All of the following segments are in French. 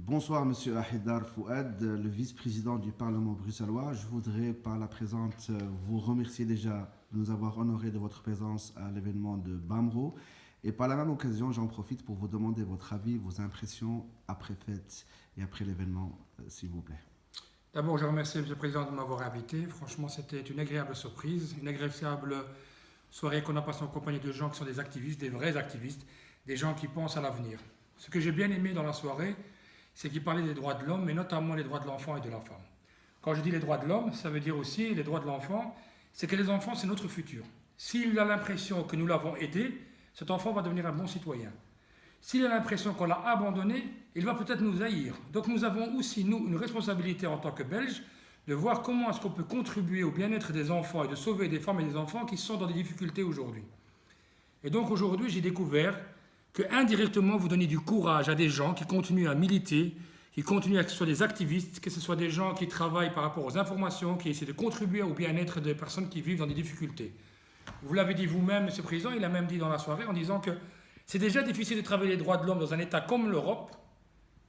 Bonsoir, Monsieur Ahidar Fouad, le vice-président du Parlement bruxellois. Je voudrais, par la présente, vous remercier déjà de nous avoir honoré de votre présence à l'événement de Bamro. Et par la même occasion, j'en profite pour vous demander votre avis, vos impressions après fête et après l'événement, s'il vous plaît. D'abord, je remercie M. le Président de m'avoir invité. Franchement, c'était une agréable surprise, une agréable soirée qu'on a passée en compagnie de gens qui sont des activistes, des vrais activistes, des gens qui pensent à l'avenir. Ce que j'ai bien aimé dans la soirée, c'est qu'il parlait des droits de l'homme, mais notamment les droits de l'enfant et de la femme. Quand je dis les droits de l'homme, ça veut dire aussi les droits de l'enfant, c'est que les enfants, c'est notre futur. S'il a l'impression que nous l'avons aidé, cet enfant va devenir un bon citoyen. S'il a l'impression qu'on l'a abandonné, il va peut-être nous haïr. Donc nous avons aussi, nous, une responsabilité en tant que Belges de voir comment est-ce qu'on peut contribuer au bien-être des enfants et de sauver des femmes et des enfants qui sont dans des difficultés aujourd'hui. Et donc aujourd'hui, j'ai découvert que indirectement, vous donnez du courage à des gens qui continuent à militer, qui continuent à que ce soit des activistes, que ce soit des gens qui travaillent par rapport aux informations, qui essaient de contribuer au bien-être des personnes qui vivent dans des difficultés. Vous l'avez dit vous-même, M. le Président, il a même dit dans la soirée en disant que c'est déjà difficile de travailler les droits de l'homme dans un État comme l'Europe,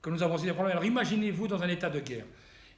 que nous avons aussi des problèmes. Alors imaginez-vous dans un État de guerre.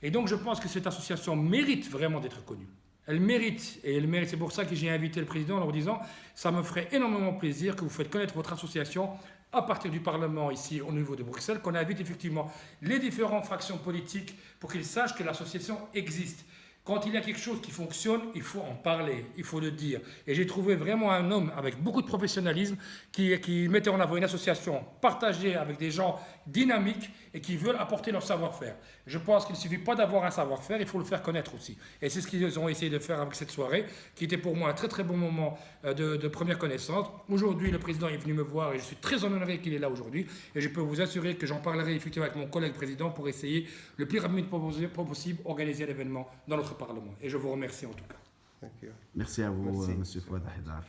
Et donc je pense que cette association mérite vraiment d'être connue. Elle mérite, c'est pour ça que j'ai invité le Président en leur disant « ça me ferait énormément plaisir que vous faites connaître votre association à partir du Parlement ici au niveau de Bruxelles, qu'on invite effectivement les différentes fractions politiques pour qu'ils sachent que l'association existe. Quand il y a quelque chose qui fonctionne, il faut en parler, il faut le dire. Et j'ai trouvé vraiment un homme avec beaucoup de professionnalisme qui mettait en avant une association partagée avec des gens dynamiques et qui veulent apporter leur savoir-faire. Je pense qu'il ne suffit pas d'avoir un savoir-faire, il faut le faire connaître aussi. Et c'est ce qu'ils ont essayé de faire avec cette soirée, qui était pour moi un très très bon moment de première connaissance. Aujourd'hui, le président est venu me voir et je suis très honoré qu'il est là aujourd'hui. Et je peux vous assurer que j'en parlerai effectivement avec mon collègue président pour essayer le plus rapidement possible organiser l'événement dans notre Parlement. Et je vous remercie en tout cas. Merci à vous, Monsieur Fouad Ahidar.